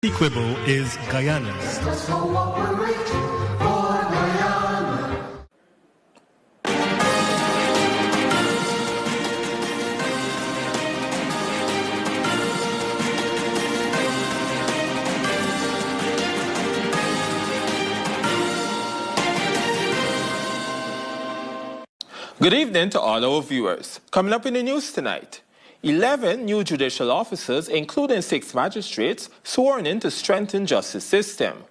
The quibble is Guyana's. Good evening to all our viewers. Coming up in the news tonight, 11 new judicial officers, including 6 magistrates, sworn in to strengthen justice system.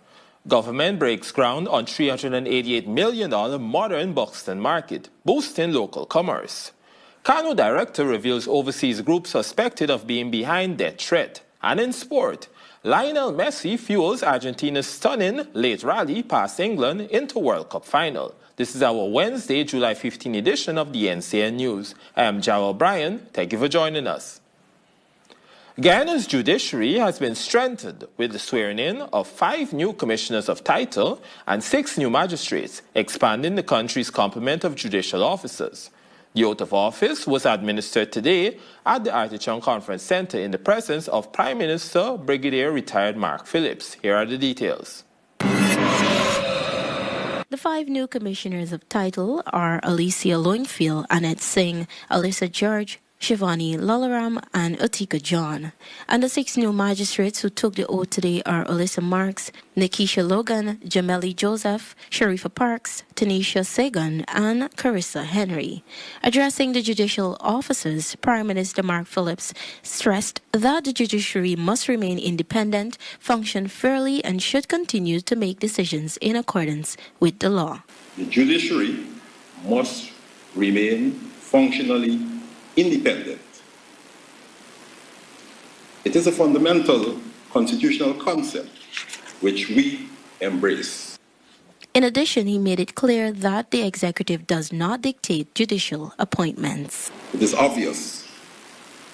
Government breaks ground on $388 million modern Buxton market, boosting local commerce. CANU director reveals overseas group suspected of being behind death threat. And in sport, Lionel Messi fuels Argentina's stunning late rally past England into World Cup final. This is our Wednesday, July 15 edition of the NCN News. I am Jarrell Bryan. Thank you for joining us. Guyana's judiciary has been strengthened with the swearing-in of 5 new commissioners of title and 6 new magistrates, expanding the country's complement of judicial officers. The oath of office was administered today at the Artichon Conference Center in the presence of Prime Minister Brigadier Retired Mark Phillips. Here are the details. The 5 new commissioners of title are Alicia Loingfield, Annette Singh, Alyssa George, Shivani Lalaram, and Utika John. And the 6 new magistrates who took the oath today are Alyssa Marks, Nikisha Logan, Jameli Joseph, Sharifa Parks, Tanisha Sagan, and Carissa Henry. Addressing the judicial officers, Prime Minister Mark Phillips stressed that the judiciary must remain independent, function fairly, and should continue to make decisions in accordance with the law. The judiciary must remain functionally independent. It is a fundamental constitutional concept which we embrace. In addition, he made it clear that the executive does not dictate judicial appointments. It is obvious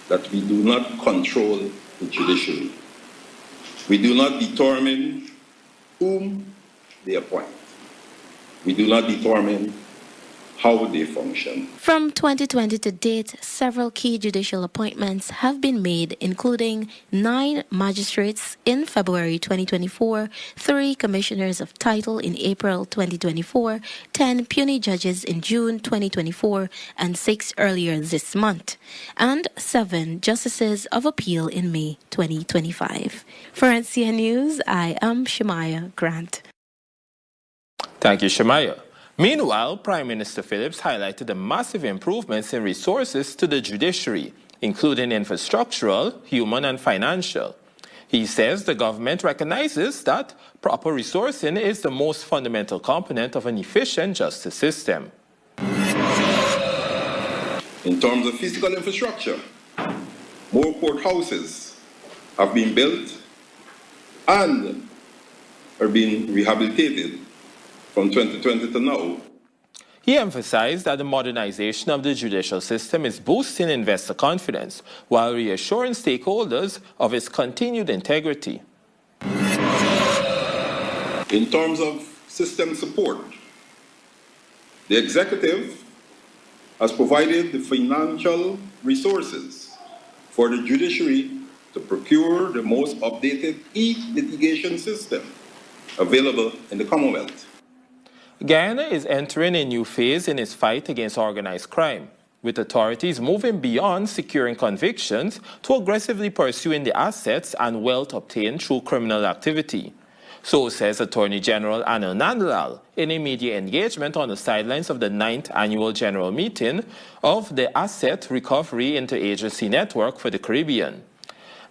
that we do not control the judiciary. We do not determine whom they appoint. We do not determine how they function. From 2020 to date, several key judicial appointments have been made, including 9 magistrates in February 2024, 3 commissioners of title in April 2024, 10 puisne judges in June 2024, and 6 earlier this month, and 7 justices of appeal in May 2025. For NCN News, I am Shemaya Grant. Thank you, Shemaya. Meanwhile, Prime Minister Phillips highlighted the massive improvements in resources to the judiciary, including infrastructural, human, and financial. He says the government recognizes that proper resourcing is the most fundamental component of an efficient justice system. In terms of physical infrastructure, more courthouses have been built and are being rehabilitated from 2020 to now. He emphasized that the modernization of the judicial system is boosting investor confidence while reassuring stakeholders of its continued integrity. In terms of system support, the executive has provided the financial resources for the judiciary to procure the most updated e-litigation system available in the Commonwealth. Guyana is entering a new phase in its fight against organized crime, with authorities moving beyond securing convictions to aggressively pursuing the assets and wealth obtained through criminal activity. So says Attorney General Anil Nandlal in a media engagement on the sidelines of the 9th Annual General Meeting of the Asset Recovery Interagency Network for the Caribbean.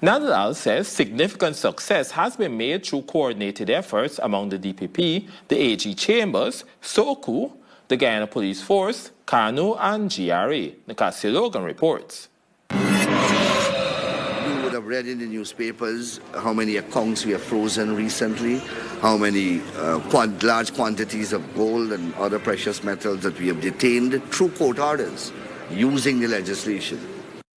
Nandlal says significant success has been made through coordinated efforts among the DPP, the AG Chambers, SOCU, the Guyana Police Force, CANU, and GRA. Nikasi Logan reports. You would have read in the newspapers how many accounts we have frozen recently, how many large quantities of gold and other precious metals that we have detained through court orders using the legislation.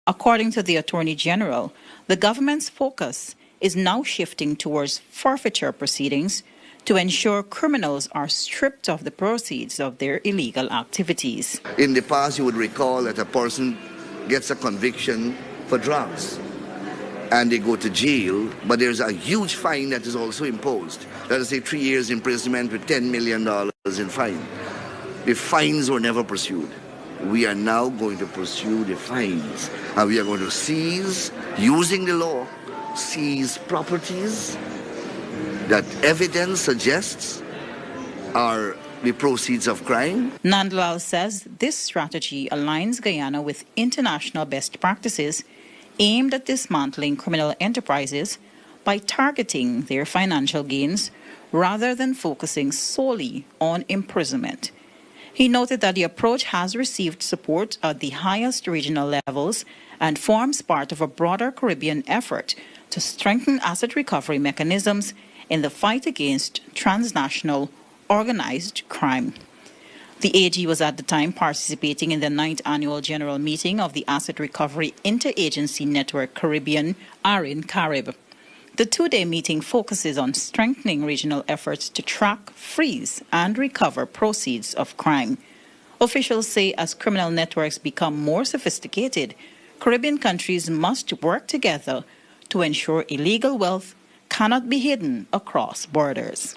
According to the Attorney General, the government's focus is now shifting towards forfeiture proceedings to ensure criminals are stripped of the proceeds of their illegal activities. In the past, you would recall that a person gets a conviction for drugs. and they go to jail, but there's a huge fine that is also imposed. Let us say 3 years imprisonment with $10 million in fine. The fines were never pursued. We are now going to pursue the fines, and we are going to seize, using the law, seize properties that evidence suggests are the proceeds of crime. Nandlal says this strategy aligns Guyana with international best practices aimed at dismantling criminal enterprises by targeting their financial gains rather than focusing solely on imprisonment. He noted that the approach has received support at the highest regional levels and forms part of a broader Caribbean effort to strengthen asset recovery mechanisms in the fight against transnational organized crime. The AG was at the time participating in the 9th Annual General Meeting of the Asset Recovery Interagency Network Caribbean, ARIN Carib. The two-day meeting focuses on strengthening regional efforts to track, freeze, and recover proceeds of crime. Officials say as criminal networks become more sophisticated, Caribbean countries must work together to ensure illegal wealth cannot be hidden across borders.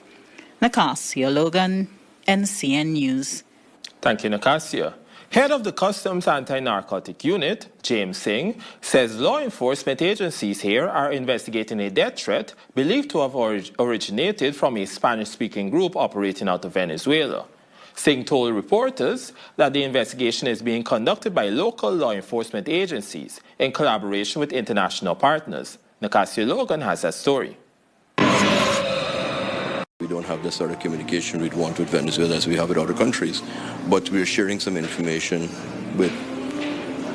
Nakasia Logan, NCN News. Thank you, Nakasia. Head of the Customs Anti-Narcotic Unit, James Singh, says law enforcement agencies here are investigating a death threat believed to have originated from a Spanish-speaking group operating out of Venezuela. Singh told reporters that the investigation is being conducted by local law enforcement agencies in collaboration with international partners. Nakasia Logan has that story. We don't have the sort of communication we'd want with Venezuela as we have with other countries, but we're sharing some information with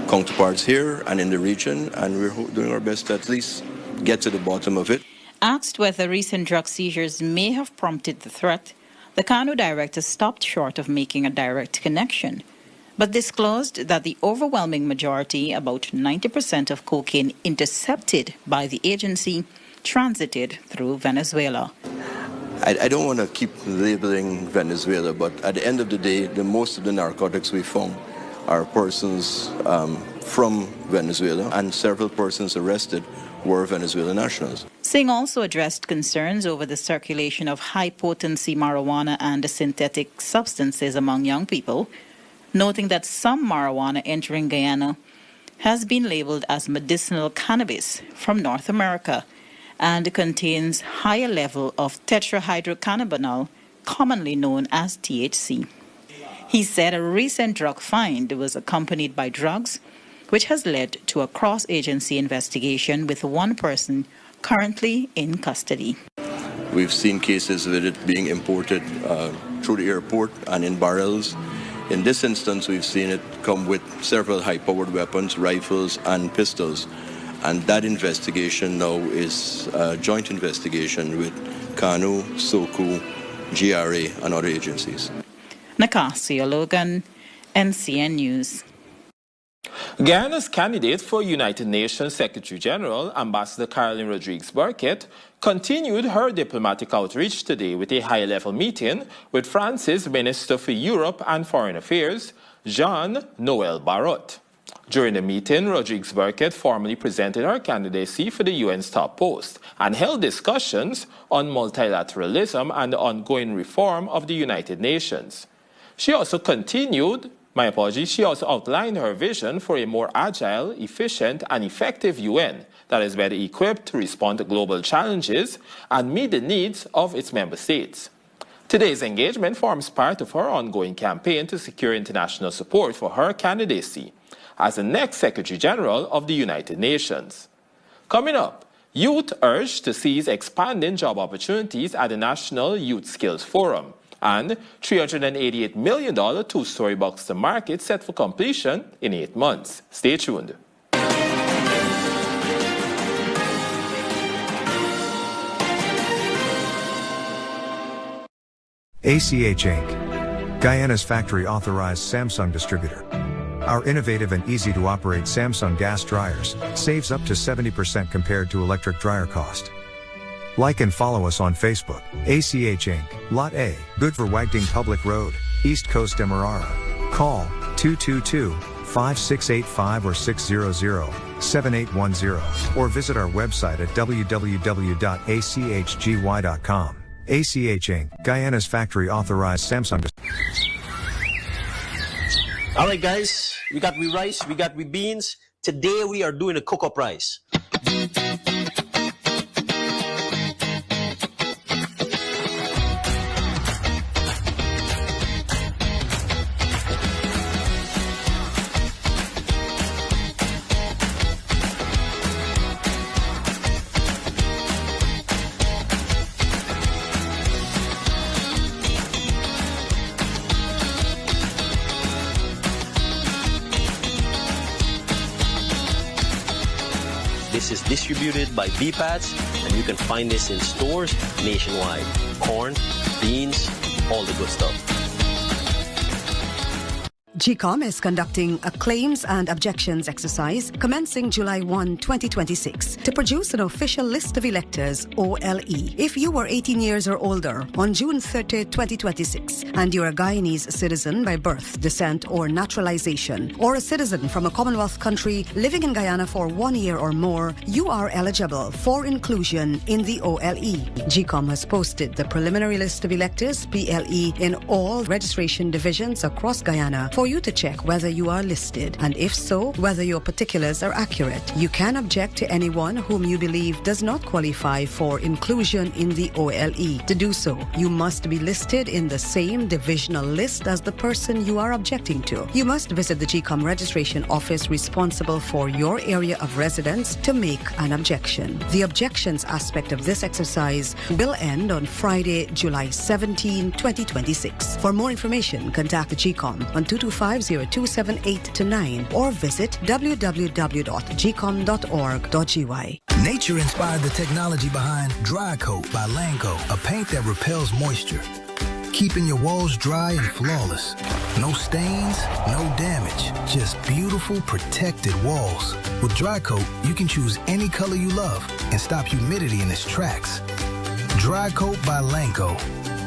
counterparts here and in the region, and we're doing our best to at least get to the bottom of it. Asked whether recent drug seizures may have prompted the threat, the CANU director stopped short of making a direct connection, but disclosed that the overwhelming majority, about 90% of cocaine intercepted by the agency, transited through Venezuela. I don't want to keep labeling Venezuela, but at the end of the day, most of the narcotics we found are persons from Venezuela, and several persons arrested were Venezuelan nationals. Singh also addressed concerns over the circulation of high-potency marijuana and synthetic substances among young people, noting that some marijuana entering Guyana has been labeled as medicinal cannabis from North America and contains higher level of tetrahydrocannabinol, commonly known as THC. He said a recent drug find was accompanied by drugs, which has led to a cross-agency investigation with one person currently in custody. We've seen cases with it being imported through the airport and in barrels. In this instance, we've seen it come with several high-powered weapons, rifles, and pistols. And that investigation now is a joint investigation with CANU, SOCU, GRA, and other agencies. Nakasia Logan, NCN News. Guyana's candidate for United Nations Secretary General, Ambassador Caroline Rodriguez-Burkett, continued her diplomatic outreach today with a high-level meeting with France's Minister for Europe and Foreign Affairs, Jean-Noël Barrot. During the meeting, Rodriguez-Burkett formally presented her candidacy for the UN's top post and held discussions on multilateralism and the ongoing reform of the United Nations. She also outlined her vision for a more agile, efficient, and effective UN that is better equipped to respond to global challenges and meet the needs of its member states. Today's engagement forms part of her ongoing campaign to secure international support for her candidacy as the next Secretary General of the United Nations. Coming up, youth urged to seize expanding job opportunities at the National Youth Skills Forum, and $388 million two-story Buxton market set for completion in 8 months. Stay tuned. ACH Inc., Guyana's factory-authorized Samsung distributor. Our innovative and easy-to-operate Samsung gas dryers saves up to 70% compared to electric dryer cost. Like and follow us on Facebook, ACH Inc., Lot A, Good for Wagding Public Road, East Coast Demerara. Call 222-5685 or 7810 or visit our website at www.achgy.com. ACH Inc., Guyana's factory authorized Samsung. All right, guys, we got with rice, we got with beans. Today we are doing a cook-up rice. This is distributed by BPATS, and you can find this in stores nationwide. Corn, beans, all the good stuff. GCOM is conducting a claims and objections exercise commencing July 1, 2026 to produce an official list of electors, OLE. If you were 18 years or older on June 30, 2026 and you're a Guyanese citizen by birth, descent or naturalization, or a citizen from a Commonwealth country living in Guyana for 1 year or more, you are eligible for inclusion in the OLE. GCOM has posted the preliminary list of electors, PLE, in all registration divisions across Guyana for you to check whether you are listed, and if so, whether your particulars are accurate. You can object to anyone whom you believe does not qualify for inclusion in the OLE. To do so, you must be listed in the same divisional list as the person you are objecting to. You must visit the GCOM registration office responsible for your area of residence to make an objection. The objections aspect of this exercise will end on Friday, July 17, 2026. For more information, contact the GCOM on 225-0278-9 or visit www.gcom.org.gy. Nature inspired the technology behind Dry Coat by Lanco, a paint that repels moisture, keeping your walls dry and flawless. No stains, no damage, just beautiful protected walls. With Dry Coat, you can choose any color you love and stop humidity in its tracks. Dry Coat by Lanco.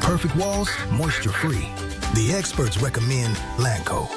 Perfect walls, moisture free. The experts recommend Lanco.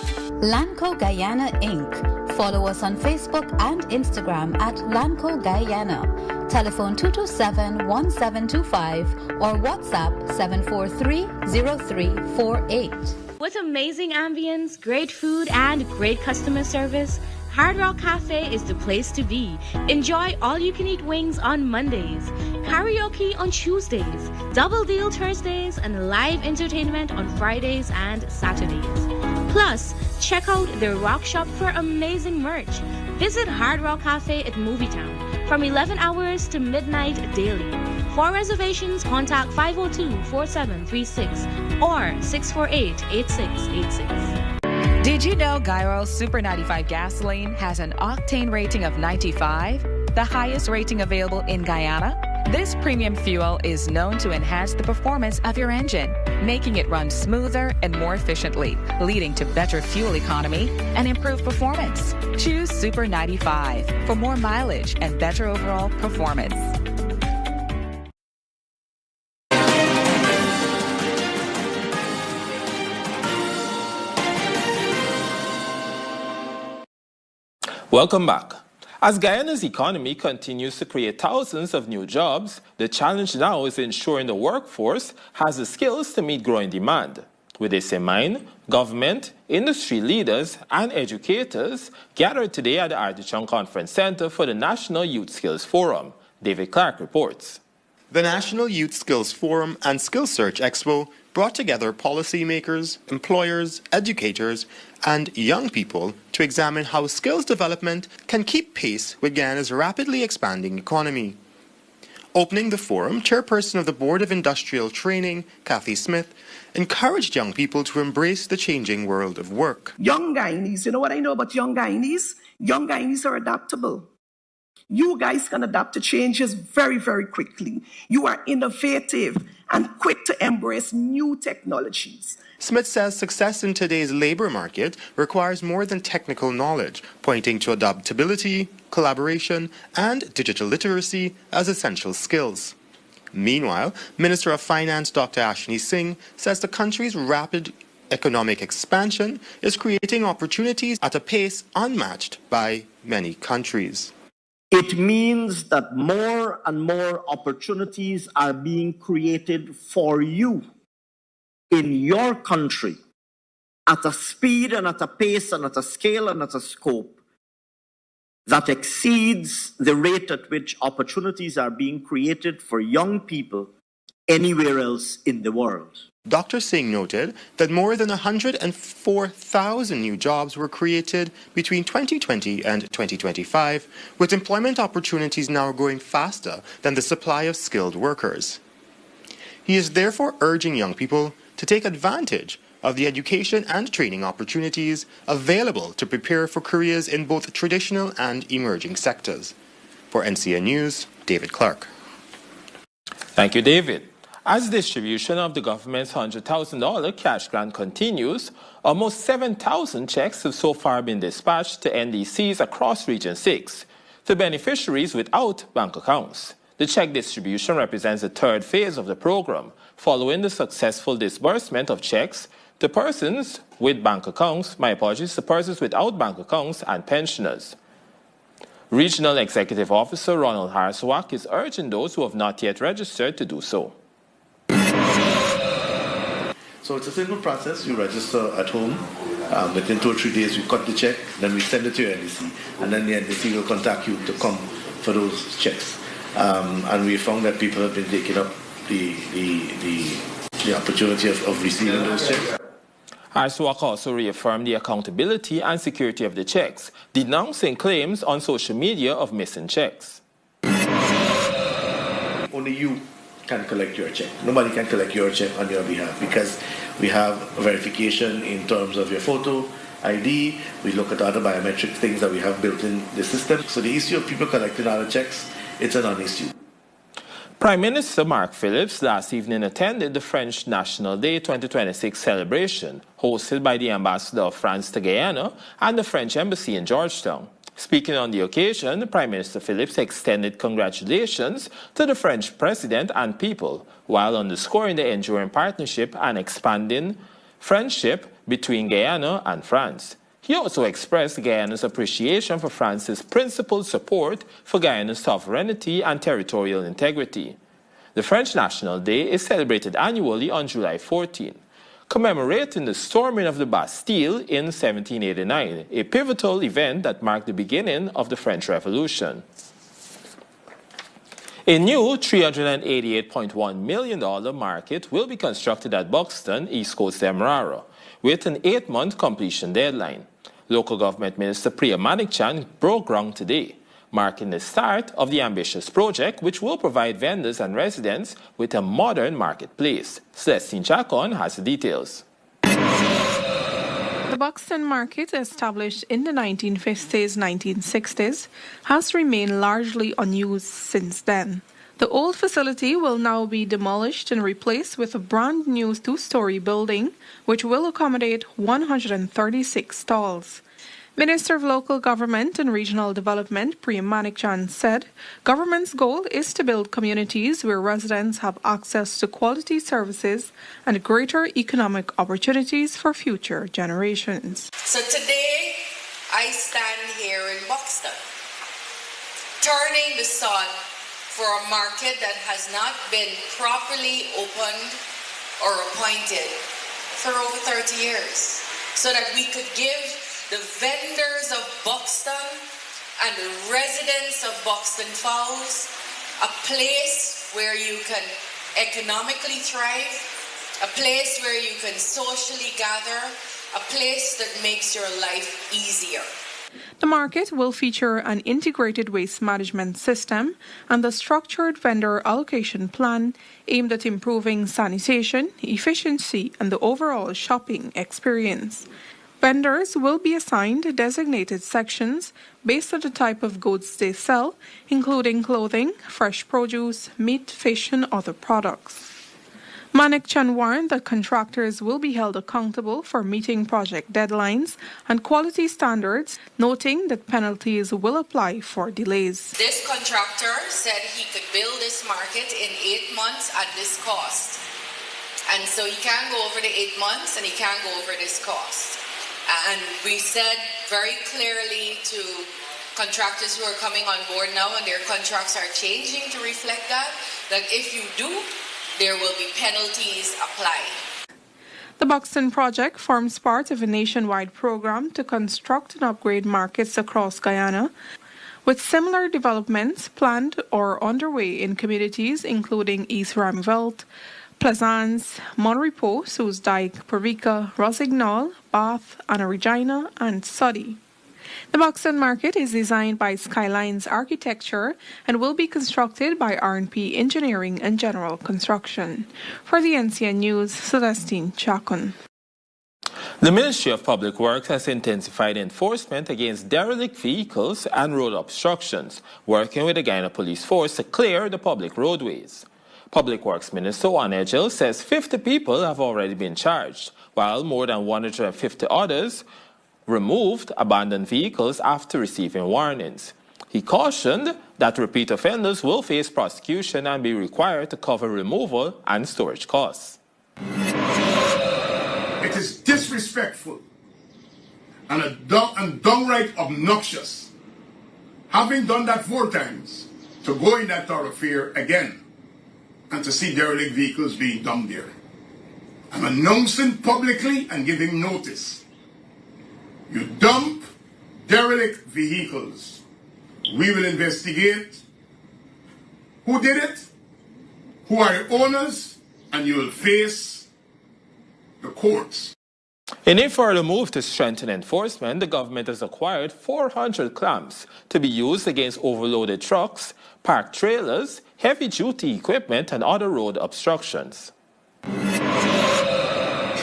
Lanco Guyana Inc. Follow us on Facebook and Instagram at Lanco Guyana. Telephone 227-1725 or WhatsApp 743-0348. With amazing ambience, great food, and great customer service, Hard Rock Cafe is the place to be. Enjoy all-you-can-eat wings on Mondays, karaoke on Tuesdays, double deal Thursdays, and live entertainment on Fridays and Saturdays. Plus, check out their rock shop for amazing merch. Visit Hard Rock Cafe at Movietown from 11 hours to midnight daily. For reservations, contact 502-4736 or 648-8686. Did you know Gyro Super 95 gasoline has an octane rating of 95, the highest rating available in Guyana? This premium fuel is known to enhance the performance of your engine, making it run smoother and more efficiently, leading to better fuel economy and improved performance. Choose Super 95 for more mileage and better overall performance. Welcome back. As Guyana's economy continues to create thousands of new jobs, the challenge now is ensuring the workforce has the skills to meet growing demand. With this in mind, government, industry leaders, and educators gathered today at the Judicial Conference Center for the National Youth Skills Forum. David Clark reports. The National Youth Skills Forum and Skills Search Expo brought together policymakers, employers, educators, and young people to examine how skills development can keep pace with Guyana's rapidly expanding economy. Opening the forum, Chairperson of the Board of Industrial Training, Kathy Smith, encouraged young people to embrace the changing world of work. Young Guyanese, you know what I know about young Guyanese? Young Guyanese are adaptable. You guys can adapt to changes very, very quickly. You are innovative and quick to embrace new technologies. Smith says success in today's labor market requires more than technical knowledge, pointing to adaptability, collaboration, and digital literacy as essential skills. Meanwhile, Minister of Finance Dr. Ashni Singh says the country's rapid economic expansion is creating opportunities at a pace unmatched by many countries. It means that more and more opportunities are being created for you in your country at a speed and at a pace and at a scale and at a scope that exceeds the rate at which opportunities are being created for young people anywhere else in the world. Dr. Singh noted that more than 104,000 new jobs were created between 2020 and 2025, with employment opportunities now growing faster than the supply of skilled workers. He is therefore urging young people to take advantage of the education and training opportunities available to prepare for careers in both traditional and emerging sectors. For NCN News, David Clark. Thank you, David. As distribution of the government's $100,000 cash grant continues, almost 7,000 checks have so far been dispatched to NDCs across Region 6 to beneficiaries without bank accounts. The check distribution represents the third phase of the program, following the successful disbursement of checks to persons with bank accounts, to persons without bank accounts and pensioners. Regional Executive Officer Ronald Harswak is urging those who have not yet registered to do so. So it's a simple process. You register at home. Within 2 or 3 days, we cut the check, then we send it to your NDC, and then the NDC will contact you to come for those checks. And we found that people have been taking up the opportunity of receiving those checks. Harswak also reaffirmed the accountability and security of the checks, denouncing claims on social media of missing checks. Only you can collect your check. Nobody can collect your check on your behalf because we have verification in terms of your photo, ID. We look at other biometric things that we have built in the system. So the issue of people collecting other checks, it's a non-issue. Prime Minister Mark Phillips last evening attended the French National Day 2026 celebration hosted by the Ambassador of France to Guyana and the French Embassy in Georgetown. Speaking on the occasion, Prime Minister Phillips extended congratulations to the French President and people, while underscoring the enduring partnership and expanding friendship between Guyana and France. He also expressed Guyana's appreciation for France's principled support for Guyana's sovereignty and territorial integrity. The French National Day is celebrated annually on July 14, commemorating the storming of the Bastille in 1789, a pivotal event that marked the beginning of the French Revolution. A new $388.1 million market will be constructed at Buxton, East Coast Demerara, with an 8-month completion deadline. Local Government Minister Priya Manikchand broke ground today, marking the start of the ambitious project, which will provide vendors and residents with a modern marketplace. Celestine Chacon has the details. The Buxton market, established in the 1950s, 1960s, has remained largely unused since then. The old facility will now be demolished and replaced with a brand new 2-story building, which will accommodate 136 stalls. Minister of Local Government and Regional Development, Priya Manikchand, said government's goal is to build communities where residents have access to quality services and greater economic opportunities for future generations. So today, I stand here in Buxton, turning the sun for a market that has not been properly opened or appointed for over 30 years, so that we could give the vendors of Buxton and the residents of Buxton Falls a place where you can economically thrive, a place where you can socially gather, a place that makes your life easier. The market will feature an integrated waste management system and a structured vendor allocation plan aimed at improving sanitation, efficiency, and the overall shopping experience. Vendors will be assigned designated sections based on the type of goods they sell, including clothing, fresh produce, meat, fish, and other products. Manikchand warned that contractors will be held accountable for meeting project deadlines and quality standards, noting that penalties will apply for delays. This contractor said he could build this market in 8 months at this cost. And so he can't go over the 8 months and he can't go over this cost. And we said very clearly to contractors who are coming on board now and their contracts are changing to reflect that if you do, there will be penalties applied. The Buxton project forms part of a nationwide program to construct and upgrade markets across Guyana, with similar developments planned or underway in communities including East Ramvelt, Plaisance, Mont Repos, Sus Dyke, Pervica, Rossignol, Bath, Anna Regina, and Soddy. The Buxton market is designed by Skylines Architecture and will be constructed by R&P Engineering and General Construction. For the NCN News, Celestine Chacon. The Ministry of Public Works has intensified enforcement against derelict vehicles and road obstructions, working with the Guyana Police Force to clear the public roadways. Public Works Minister Wanejil says 50 people have already been charged, while more than 150 others removed abandoned vehicles after receiving warnings. He cautioned that repeat offenders will face prosecution and be required to cover removal and storage costs. It is disrespectful and downright obnoxious, having done that 4 times, to go in that thoroughfare again and to see derelict vehicles being dumped there. I'm announcing publicly and giving notice. You dump derelict vehicles, we will investigate who did it, who are the owners, and you will face the courts. In a further move to strengthen enforcement, the government has acquired 400 clamps to be used against overloaded trucks, parked trailers, heavy-duty equipment, and other road obstructions.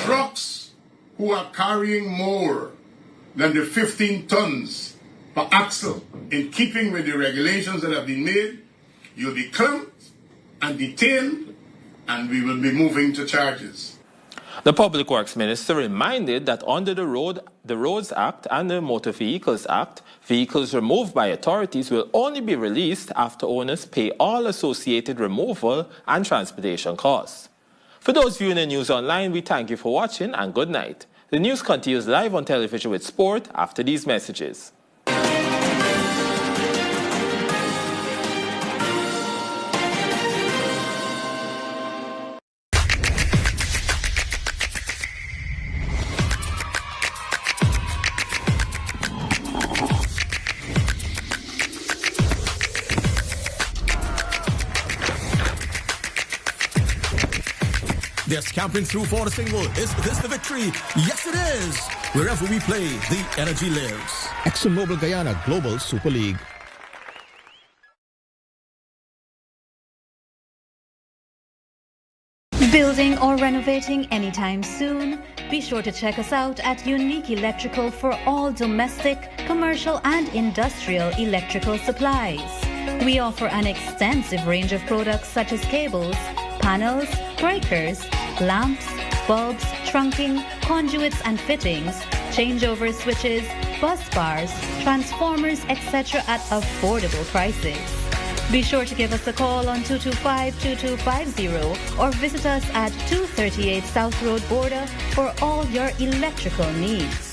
Trucks who are carrying more than the 15 tons per axle, in keeping with the regulations that have been made, you'll be clamped and detained, and we will be moving to charges. The Public Works Minister reminded that under the Roads Act and the Motor Vehicles Act, vehicles removed by authorities will only be released after owners pay all associated removal and transportation costs. For those viewing the news online, we thank you for watching and good night. The news continues live on television with sport after these messages. They're scampering through for the single. Is this the victory? Yes, it is. Wherever we play, the energy lives. ExxonMobil Guyana Global Super League. Building or renovating anytime soon? Be sure to check us out at Unique Electrical for all domestic, commercial and industrial electrical supplies. We offer an extensive range of products such as cables, panels, breakers, lamps, bulbs, trunking, conduits and fittings, changeover switches, bus bars, transformers, etc. at affordable prices. Be sure to give us a call on 225-2250 or visit us at 238 South Road Border for all your electrical needs.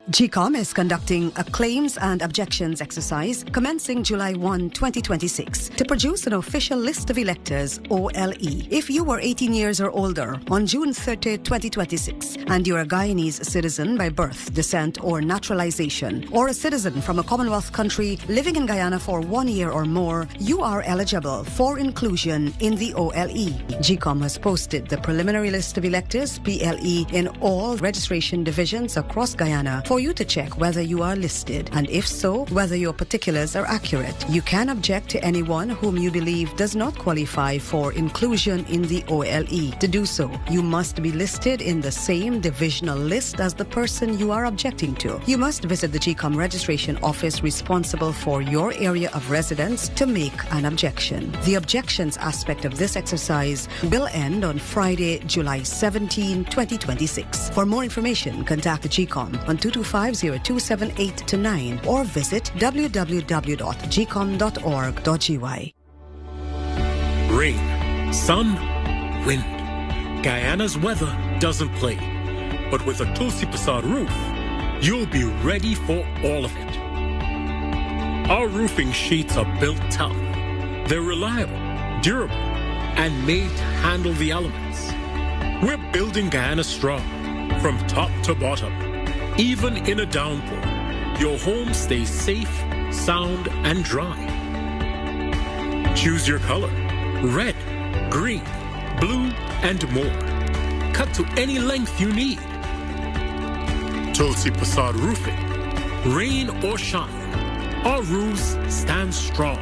GCOM is conducting a claims and objections exercise commencing July 1, 2026 to produce an official list of electors, OLE. If you were 18 years or older on June 30, 2026 and you're a Guyanese citizen by birth, descent or naturalization, or a citizen from a Commonwealth country living in Guyana for 1 year or more, you are eligible for inclusion in the OLE. GCOM has posted the preliminary list of electors, PLE, in all registration divisions across Guyana for you to check whether you are listed, and if so, whether your particulars are accurate. You can object to anyone whom you believe does not qualify for inclusion in the OLE. To do so, you must be listed in the same divisional list as the person you are objecting to. You must visit the GCOM registration office responsible for your area of residence to make an objection. The objections aspect of this exercise will end on Friday, July 17, 2026. For more information, contact the GCOM on 225-0278-9 or visit www.gcom.org.gy. Rain, sun, wind. Guyana's weather doesn't play. But with a Tulsi Prasad roof, you'll be ready for all of it. Our roofing sheets are built tough. They're reliable, durable, and made to handle the elements. We're building Guyana strong, from top to bottom. Even in a downpour, your home stays safe, sound, and dry. Choose your color: red, green, blue, and more. Cut to any length you need. Tulsi Prasad Roofing. Rain or shine, our roofs stand strong.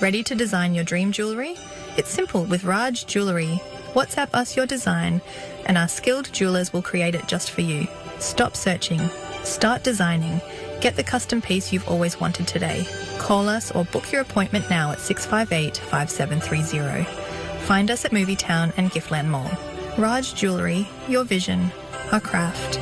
Ready to design your dream jewellery? It's simple with Raj Jewellery. WhatsApp us your design and our skilled jewellers will create it just for you. Stop searching. Start designing. Get the custom piece you've always wanted today. Call us or book your appointment now at 658-5730. Find us at Movietown and Giftland Mall. Raj Jewellery, your vision, our craft.